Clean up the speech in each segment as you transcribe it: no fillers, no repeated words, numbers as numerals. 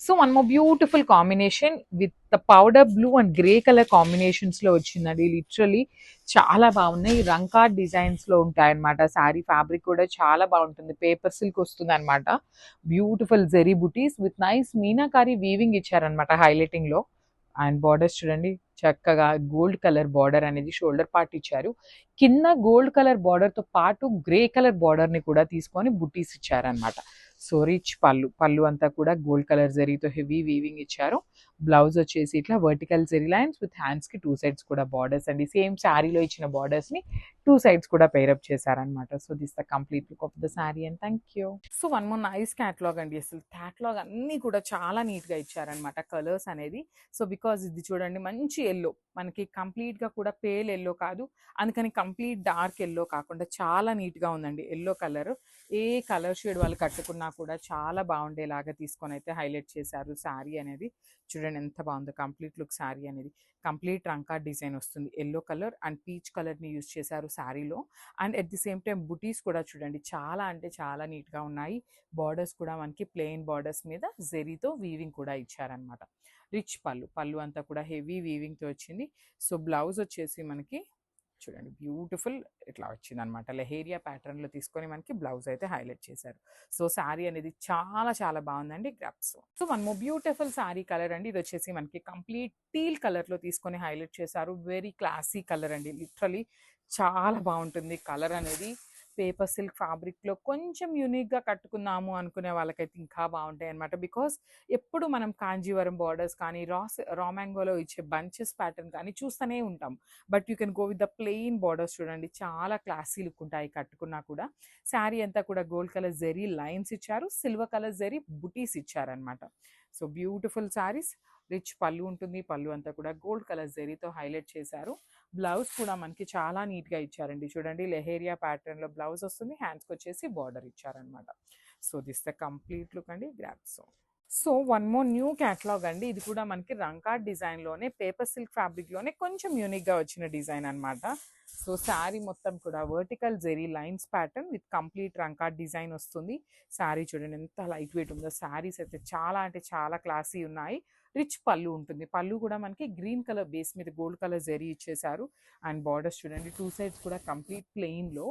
So one more beautiful combination with the powder blue and grey colour combinations లో వచ్చిందండి. Literally చాలా బాగున్నాయి. రంకార్డ్ designs లో ఉంటాయి అనమాట. శారీ ఫ్యాబ్రిక్ కూడా చాలా బాగుంటుంది. పేపర్ సిల్క్ వస్తుంది అనమాట. Beautiful zari buttis with nice meenakari weaving ఇచ్చారనమాట హైలైటింగ్ లో. అండ్ బార్డర్స్ చూడండి, చక్కగా గోల్డ్ కలర్ బార్డర్ అనేది షోల్డర్ పార్ట్ ఇచ్చారు. కింద గోల్డ్ కలర్ బార్డర్ తో పాటు గ్రే కలర్ బార్డర్ ని కూడా తీసుకొని బుటీస్ ఇచ్చారనమాట. సో రిచ్ పళ్ళు అంతా కూడా గోల్డ్ కలర్ జరీతో హెవీ వీవింగ్ ఇచ్చారు. బ్లౌజ్ వచ్చేసి ఇట్లా vertical zari lines with hands కి 2 సైడ్స్ కూడా బార్డర్స్ అండి. సేమ్ శారీలో ఇచ్చిన బార్డర్స్ ని 2 సైడ్స్ కూడా పేరప్ చేశారనమాట. So this the complete look of the sari and thank you. So one more nice catalogue అండి. అసలు క్యాటలాగ్ అన్ని కూడా చాలా నీట్ గా ఇచ్చారనమాట. కలర్స్ అనేది సో బికాజ్ ఇది చూడండి మంచి ఎల్లో, మనకి కంప్లీట్ గా కూడా పేల్ ఎల్లో కాదు, అందుకని కంప్లీట్ డార్క్ ఎల్లో కాకుండా చాలా నీట్ గా ఉందండి. ఎల్లో కలర్ ఏ కలర్ షేడ్ వాళ్ళు కట్టుకున్నా కూడా చాలా బాగుండేలాగా తీసుకొని అయితే హైలైట్ చేశారు శారీ అనేది. చూడండి ఎంత బాగుందో కంప్లీట్ లుక్. శారీ అనేది కంప్లీట్ రంకా డిజైన్ వస్తుంది. Yellow colour and peach colour ని యూజ్ చేశారు శారీలో. And at the same time బుటీస్ కూడా చూడండి చాలా అంటే చాలా నీట్ గా ఉన్నాయి. బార్డర్స్ కూడా మనకి ప్లెయిన్ బార్డర్స్ మీద జెరీతో వీవింగ్ కూడా ఇచ్చారనమాట. రిచ్ పళ్ళు అంతా కూడా హెవీ వీవింగ్ తో వచ్చింది. సో బ్లౌజ్ వచ్చేసి మనకి చూడండి బ్యూటిఫుల్ ఇట్లా వచ్చింది అనమాట. లెహేరియా ప్యాటర్న్ లో తీసుకొని మనకి బ్లౌజ్ అయితే హైలైట్ చేశారు. సో శారీ అనేది చాలా చాలా బాగుందండి. Grasp. So one more beautiful sari colour అండి. ఇది వచ్చేసి మనకి కంప్లీట్ టీల్ కలర్ లో తీసుకొని హైలైట్ చేశారు. వెరీ క్లాసీ కలర్ అండి. లిటరలీ చాలా బాగుంటుంది కలర్ అనేది. పేపర్ సిల్క్ ఫ్యాబ్రిక్లో కొంచెం యూనిక్గా కట్టుకున్నాము అనుకునే వాళ్ళకైతే ఇంకా బాగుంటాయి అనమాట. బికాస్ ఎప్పుడు మనం కాంజీవరం బార్డర్స్ కానీ రా మ్యాంగోలో ఇచ్చే బంచెస్ ప్యాటర్న్ కానీ చూస్తూనే ఉంటాం. But you can go with the plain borders. చూడండి చాలా క్లాసీ లుక్ ఉంటాయి కట్టుకున్నా కూడా. శారీ అంతా కూడా గోల్డ్ కలర్ జెరీ లైన్స్ ఇచ్చారు, సిల్వర్ కలర్ జెరీ బుటీస్ ఇచ్చారనమాట. So beautiful saris. Rich pallu ఉంటుంది. పళ్ళు అంతా కూడా గోల్డ్ కలర్ జెరీతో హైలైట్ చేశారు. బ్లౌజ్ కూడా మనకి చాలా నీట్గా ఇచ్చారండి. చూడండి లెహేరియా ప్యాటర్న్లో బ్లౌజ్ వస్తుంది. హ్యాండ్స్కి వచ్చేసి బార్డర్ ఇచ్చారనమాట. So this the complete look అండి. Grabs. So one more new catalogue అండి. ఇది కూడా మనకి రంకార్డ్ డిజైన్లోనే పేపర్ సిల్క్ ఫ్యాబ్రిక్లోనే కొంచెం యూనిక్గా వచ్చిన డిజైన్ అనమాట. సో శారీ మొత్తం కూడా vertical zari lines pattern with complete రంకార్డ్ డిజైన్ వస్తుంది. శారీ చూడండి ఎంత లైట్ వెయిట్ ఉందో. శారీస్ అయితే చాలా అంటే చాలా క్లాసీ ఉన్నాయి. రిచ్ పళ్ళు ఉంటుంది. పళ్ళు కూడా మనకి గ్రీన్ కలర్ బేస్ మీద గోల్డ్ కలర్ జెరీ ఇచ్చేసారు. అండ్ బార్డర్స్ చూడండి 2 సైడ్స్ కూడా కంప్లీట్ ప్లెయిన్లో.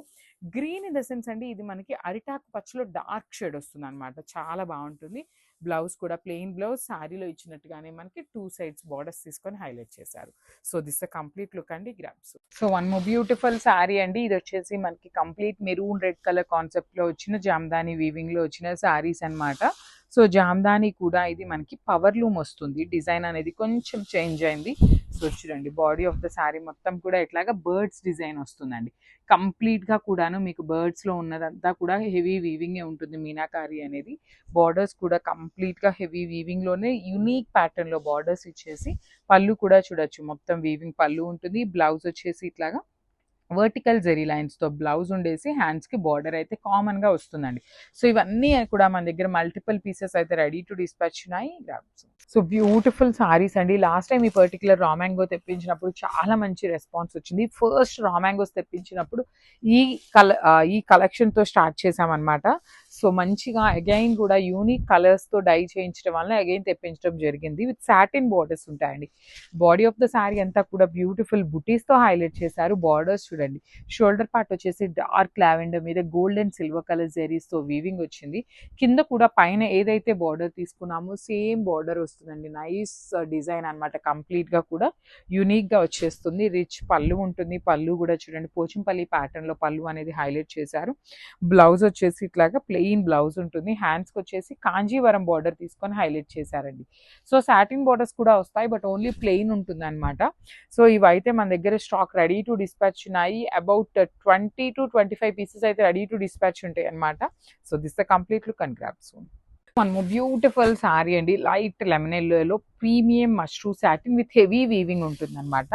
గ్రీన్ ఇన్ ద సెన్స్ అండి ఇది మనకి అరిటాకు పచ్చలో డార్క్ షేడ్ వస్తుంది అనమాట. చాలా బాగుంటుంది. బ్లౌజ్ కూడా ప్లెయిన్ బ్లౌజ్ శారీలో ఇచ్చినట్టుగానే మనకి 2 సైడ్స్ బార్డర్స్ తీసుకొని హైలైట్ చేశారు. So this the complete look అండి. Grabs. So one more beautiful sari అండి. ఇది వచ్చేసి మనకి complete maroon red colour concept లో వచ్చిన జామ్దాని వీవింగ్ లో వచ్చిన శారీస్ అనమాట. సో జామ్దాని కూడా ఇది మనకి పవర్ లూమ్ వస్తుంది. డిజైన్ అనేది కొంచెం చేంజ్ అయింది. సో చూడండి బాడీ ఆఫ్ ద శారీ మొత్తం కూడా ఇట్లాగా బర్డ్స్ డిజైన్ వస్తుందండి. కంప్లీట్ గా కూడాను మీకు బర్డ్స్ లో ఉన్నదంతా కూడా హెవీ వీవింగ్ ఉంటుంది. మీనాకారి అనేది బార్డర్స్ కూడా కంప్లీట్ గా హెవీ వీవింగ్ లోనే యూనిక్ ప్యాటర్న్ లో బార్డర్స్ ఇచ్చేసి పళ్ళు కూడా చూడొచ్చు మొత్తం వీవింగ్ పళ్ళు ఉంటుంది. బ్లౌజ్ వచ్చేసి ఇట్లాగా వర్టికల్ జెరీ లైన్స్తో బ్లౌజ్ ఉండేసి హ్యాండ్స్కి బార్డర్ అయితే కామన్గా వస్తుందండి. సో ఇవన్నీ కూడా మన దగ్గర మల్టిపుల్ పీసెస్ అయితే రెడీ టు డిస్పాచ్ ఉన్నాయి. సో బ్యూటిఫుల్ సారీస్ అండి. లాస్ట్ టైం ఈ పర్టికులర్ రా మ్యాంగో తెప్పించినప్పుడు చాలా మంచి రెస్పాన్స్ వచ్చింది. ఫస్ట్ రా మ్యాంగోస్ తెప్పించినప్పుడు ఈ కలెక్షన్తో స్టార్ట్ చేసామన్నమాట. సో మంచిగా అగైన్ కూడా యూనిక్ కలర్స్తో డై చేయించడం వల్ల అగైన్ తెప్పించడం జరిగింది. విత్ సాటిన్ బార్డర్స్ ఉంటాయండి. బాడీ ఆఫ్ ద శారీ అంతా కూడా బ్యూటిఫుల్ బుటీస్తో హైలైట్ చేశారు. బార్డర్స్ చూడండి, షోల్డర్ పార్ట్ వచ్చేసి డార్క్ లావెండర్ మీద gold and silver colour జెరీస్తో weaving వచ్చింది. కింద కూడా పైన ఏదైతే బార్డర్ తీసుకున్నామో సేమ్ బార్డర్ వస్తుందండి. నైస్ డిజైన్ అనమాట. కంప్లీట్గా కూడా యూనిక్గా వచ్చేస్తుంది. రిచ్ పళ్ళు ఉంటుంది. పళ్ళు కూడా చూడండి పోచంపల్లి ప్యాటర్న్లో పళ్ళు అనేది హైలైట్ చేశారు. బ్లౌజ్ వచ్చేసి ఇట్లాగా ప్లెయిన్ బ్లౌజ్ ఉంటుంది. హ్యాండ్స్కి వచ్చేసి కాంజీవరం బార్డర్ తీసుకొని హైలైట్ చేశారండి. సో సాటిన్ బార్డర్స్ కూడా వస్తాయి, బట్ ఓన్లీ ప్లెయిన్ ఉంటుంది అనమాట. సో ఇవైతే మన దగ్గర స్టాక్ రెడీ టు డిస్పాచ్ ఉన్నాయి. అబౌట్ 20 to 25 పీసెస్ అయితే రెడీ టు డిస్పాచ్ ఉంటాయి అనమాట. So this the complete look and grab soon. One beautiful sari అండి. Light lemon yellow premium mashru satin with heavy weaving ఉంటుంది అనమాట.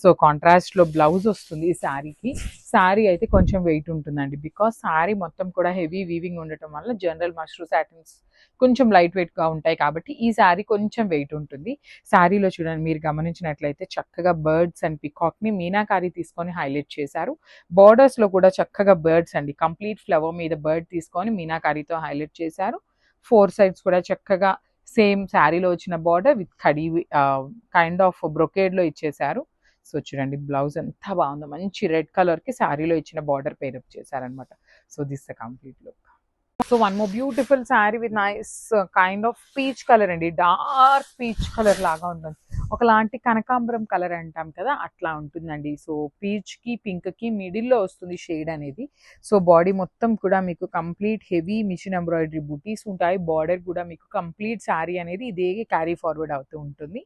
సో కాంట్రాస్ట్లో బ్లౌజ్ వస్తుంది ఈ శారీకి. శారీ అయితే కొంచెం వెయిట్ ఉంటుందండి. బికాస్ శారీ మొత్తం కూడా హెవీ వీవింగ్ ఉండటం వల్ల జనరల్ మష్రూ సాటిన్స్ కొంచెం లైట్ వెయిట్గా ఉంటాయి కాబట్టి ఈ శారీ కొంచెం వెయిట్ ఉంటుంది. శారీలో చూడండి మీరు గమనించినట్లయితే చక్కగా బర్డ్స్ అండ్ పికాక్ని మీనాకారి తీసుకొని హైలైట్ చేశారు. బార్డర్స్లో కూడా చక్కగా బర్డ్స్ అండి, కంప్లీట్ ఫ్లవర్ మీద బర్డ్ తీసుకొని మీనాకారితో హైలైట్ చేశారు. 4 సైడ్స్ కూడా చక్కగా సేమ్ శారీలో వచ్చిన బార్డర్ విత్ కడీ కైండ్ ఆఫ్ బ్రొకేడ్లో ఇచ్చేసారు. సో చూడండి బ్లౌజ్ ఎంత బాగుందో, మంచి రెడ్ కలర్కి శారీలో ఇచ్చిన బార్డర్ పేరప్ చేశారనమాట. So this the complete look. So one more beautiful sari with nice kind of peach colour అండి, డార్క్ పీచ్ కలర్ లాగా ఉంటుంది, ఒకలాంటి కనకాంబరం కలర్ అంటాం కదా అట్లా ఉంటుందండి. సో పీచ్కి పింక్కి మిడిల్లో వస్తుంది షేడ్ అనేది. సో బాడీ మొత్తం కూడా మీకు కంప్లీట్ హెవీ మిషన్ ఎంబ్రాయిడరీ బుటీస్ ఉంటాయి. బార్డర్ కూడా మీకు కంప్లీట్ శారీ అనేది ఇదే క్యారీ ఫార్వర్డ్ అవుతూ ఉంటుంది.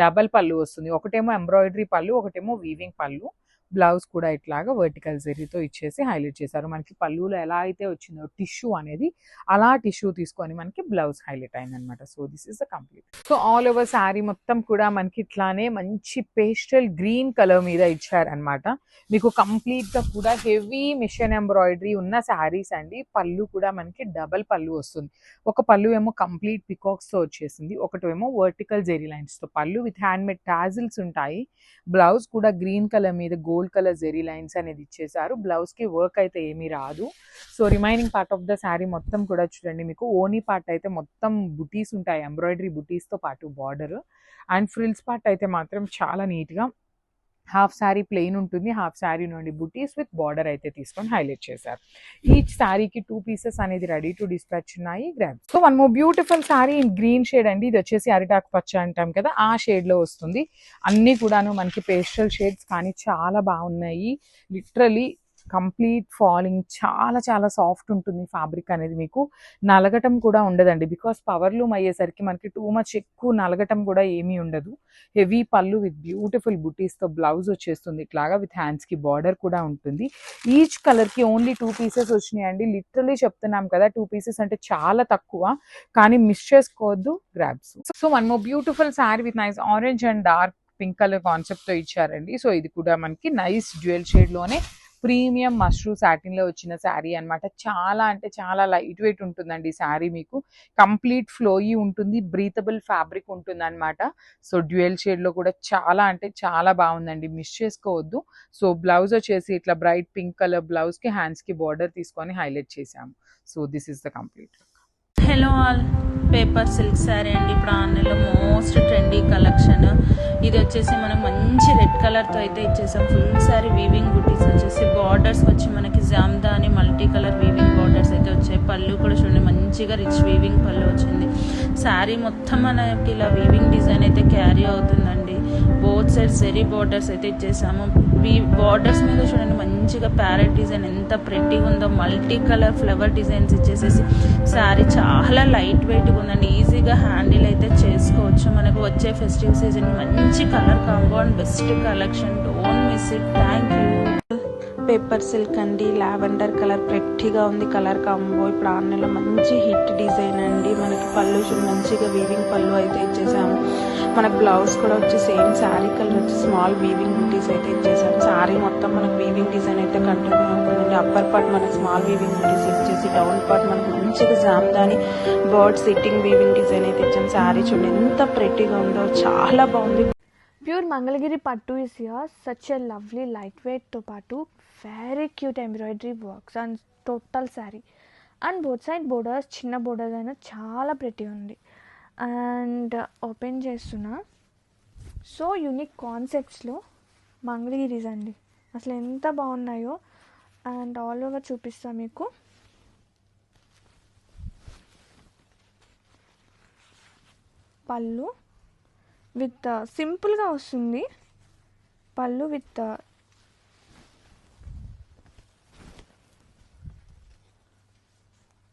డబల్ పళ్ళు వస్తుంది, ఒకటేమో ఎంబ్రాయిడరీ పళ్ళు, ఒకటేమో వీవింగ్ పళ్ళు. బ్లౌజ్ కూడా ఇట్లాగా వర్టికల్ జరీతో ఇచ్చేసి హైలైట్ చేశారు. మనకి పళ్ళులో ఎలా అయితే వచ్చిందో టిష్యూ అనేది, అలా టిష్యూ తీసుకొని మనకి బ్లౌజ్ హైలైట్ అయిందనమాట. So this is the complete. So all over sari మొత్తం కూడా మనకి ఇట్లానే మంచి పేస్టల్ గ్రీన్ కలర్ మీద ఇచ్చారనమాట. మీకు కంప్లీట్గా కూడా హెవీ మిషన్ ఎంబ్రాయిడరీ ఉన్న శారీస్ అండి. పళ్ళు కూడా మనకి డబల్ పళ్ళు వస్తుంది. ఒక పళ్ళు ఏమో కంప్లీట్ పికాక్స్తో వచ్చేసింది, ఒకటేమో వర్టికల్ జెరీ లైన్స్తో. పళ్ళు విత్ హ్యాండ్ మేడ్ టాజిల్స్ ఉంటాయి. బ్లౌజ్ కూడా గ్రీన్ కలర్ మీద గోల్డ్ కలర్ జెరీ లైన్స్ అనేది ఇచ్చేసారు. బ్లౌజ్కి వర్క్ అయితే ఏమీ రాదు. So remaining part of the sari మొత్తం కూడా చూడండి, మీకు ఓనీ పార్ట్ అయితే మొత్తం బుటీస్ ఉంటాయి, ఎంబ్రాయిడరీ బుటీస్తో పాటు బార్డర్. అండ్ ఫ్రిల్స్ పార్ట్ అయితే మాత్రం చాలా నీట్గా హాఫ్ శారీ ప్లెయిన్ ఉంటుంది, హాఫ్ శారీ నుండి బుటీస్ విత్ బార్డర్ అయితే తీసుకొని హైలైట్ చేశారు. ఈచ్ శారీకి 2 పీసెస్ అనేది రెడీ టు డిస్పాచ్ ఉన్నాయి. Grab. So one more beautiful sari in green shade అండి. ఇది వచ్చేసి అరిటాకు పచ్చ అంటాం కదా, ఆ షేడ్లో వస్తుంది. అన్నీ కూడాను మనకి పేస్టల్ షేడ్స్ కానీ చాలా బాగున్నాయి. లిటరలీ కంప్లీట్ ఫాలింగ్, చాలా చాలా సాఫ్ట్ ఉంటుంది ఫ్యాబ్రిక్ అనేది. మీకు నలగటం కూడా ఉండదండి, బికాస్ పవర్ లూమ్ అయ్యేసరికి మనకి టూ మచ్ ఎక్కువ నలగటం కూడా ఏమీ ఉండదు. హెవీ పళ్ళు విత్ బ్యూటిఫుల్ బుటీస్తో బ్లౌజ్ వచ్చేస్తుంది ఇట్లాగా, విత్ హ్యాండ్స్కి బార్డర్ కూడా ఉంటుంది. ఈచ్ కలర్కి ఓన్లీ 2 పీసెస్ వచ్చినాయండి. లిటరలీ చెప్తున్నాం కదా, 2 పీసెస్ అంటే చాలా తక్కువ, కానీ మిస్ చేసుకోవద్దు grabs. So one more beautiful sari with nice orange and dark pink colour కాన్సెప్ట్తో ఇచ్చారండి. సో ఇది కూడా మనకి నైస్ డ్యూయల్ షేడ్లోనే ప్రీమియం మష్రూ సాటిన్లో వచ్చిన శారీ అనమాట. చాలా అంటే చాలా లైట్ వెయిట్ ఉంటుందండి శారీ. మీకు కంప్లీట్ ఫ్లోయీ ఉంటుంది, బ్రీతబుల్ ఫ్యాబ్రిక్ ఉంటుంది అనమాట. సో డ్యూయల్ షేడ్లో కూడా చాలా అంటే చాలా బాగుందండి, మిస్ చేసుకోవద్దు. సో బ్లౌజ్ వచ్చేసి ఇట్లా బ్రైట్ పింక్ కలర్ బ్లౌజ్కి హ్యాండ్స్కి బార్డర్ తీసుకొని హైలైట్ చేసాము. So this is the complete. Hello all, paper silk sari అండి. ఇప్పుడు ఆన్లైన్లో మోస్ట్ ట్రెండీ కలెక్షన్ ఇది వచ్చేసి మనం మంచి రెడ్ కలర్తో అయితే ఇచ్చేసాం. ఫుల్ శారీ వీవింగ్ బుటీస్ వచ్చేసి, బార్డర్స్ వచ్చి మనకి Jamdani multi colour weaving borders అయితే వచ్చాయి. పళ్ళు కూడా చూడండి మంచిగా రిచ్ వీవింగ్ పళ్ళు వచ్చింది. శారీ మొత్తం మనకి ఇలా వీవింగ్ డిజైన్ అయితే క్యారీ అవుతుందండి. బోత్ సైడ్స్ జెరీ బార్డర్స్ అయితే ఇచ్చేసాము. బార్డర్స్ మీద చూడండి మంచిగా ప్యారెట్ డిజైన్ ఎంత ప్రెట్టీగా ఉందో, మల్టీ కలర్ ఫ్లవర్ డిజైన్స్ ఇచ్చేసేసి శారీ చాలా లైట్ వెయిట్గా ఉందండి. ఈజీగా హ్యాండిల్ అయితే చేసుకోవచ్చు. మనకు వచ్చే ఫెస్టివ్ సీజన్ మంచి colour combo and best collection. Don't miss it. Thank you. Paper silk అండి, లావెండర్ కలర్ ప్రెట్టీగా ఉంది కలర్ కాంబో. ఇప్పుడు ఆన్లైన్లో మంచి హిట్ డిజైన్ అండి. మనకి పళ్ళు మంచిగా వీవింగ్ పళ్ళు అయితే ఇచ్చేసాము. మనకు బ్లౌజ్ కూడా వచ్చి సేమ్ శారీ కలర్ వచ్చి స్మాల్ వీవింగ్ బుటీస్ అయితే ఇచ్చేసాము. శారీ మొత్తం మనకు వీవింగ్ డిజైన్ అయితే కంటిన్యూ అవుతుందండి. అప్పర్ పార్ట్ మనకి స్మాల్ వీవింగ్ బుటీస్ ఇచ్చేసి, డౌన్ పార్ట్ మనకు మంచిగా Jamdani bird sitting weaving design అయితే ఇచ్చాము. శారీ చూడండి ఎంత ప్రెట్టీగా ఉందో, చాలా బాగుంది. Pure Mangalagiri Pattu is here. Such a lovely lightweight to Pattu. Very cute embroidery works and total saree. And both side borders, chinna borders aina chaala pretty undi. And open chestuna. So unique concepts lo Mangalagiris andi. అసలు ఎంత బాగున్నాయో. And all over చూపిస్తా మీకు. పళ్ళు with సింపుల్గా వస్తుంది. పళ్ళు with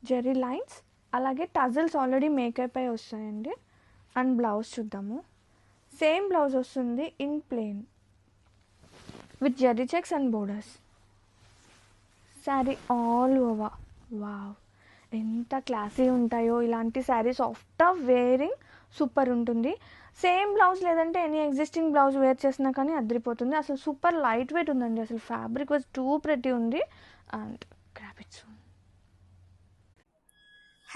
zari lines, అలాగే టజల్స్ ఆల్రెడీ మేకప్ అయి వస్తాయండి. అండ్ బ్లౌజ్ చూద్దాము. సేమ్ బ్లౌజ్ వస్తుంది in plain with zari checks and borders. Sari all over wow, ఎంత క్లాసీ ఉంటాయో ఇలాంటి శారీస్. ఆఫ్టర్ వేరింగ్ సూపర్ ఉంటుంది. సేమ్ బ్లౌజ్ లేదంటే ఎనీ ఎగ్జిస్టింగ్ బ్లౌజ్ వేర్ చేసినా కానీ అదిరిపోతుంది. అసలు సూపర్ లైట్ వెయిట్ ఉందండి. అసలు ఫ్యాబ్రిక్ వాజ్ టూ ప్రెటీ ఉంది. And grab it soon.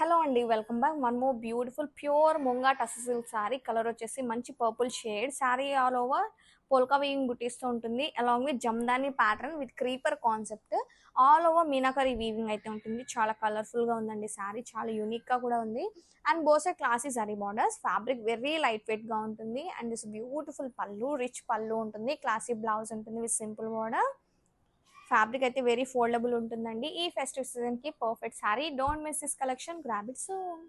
Hello అండి, welcome back. One more beautiful pure Munga tussar silk sari. Colour వచ్చేసి మంచి purple shade. Sari all over polka weaving బుటీస్తో ఉంటుంది. Along with Jamdani pattern with creeper concept. All over meenakari weaving అయితే ఉంటుంది. చాలా కలర్ఫుల్గా ఉందండి శారీ, చాలా యూనిక్గా కూడా ఉంది. అండ్ బోసే classy sari borders. Fabric very light వెయిట్గా ఉంటుంది. And this beautiful pallu, rich pallu ఉంటుంది. క్లాసీ బ్లౌజ్ ఉంటుంది విత్ సింపుల్ బార్డర్. ఫ్యాబ్రిక్ అయితే వెరీ ఫోల్డబుల్ ఉంటుందండి. ఈ ఫెస్టివ్ సీజన్కి perfect sari. Don't miss this collection, grab it soon.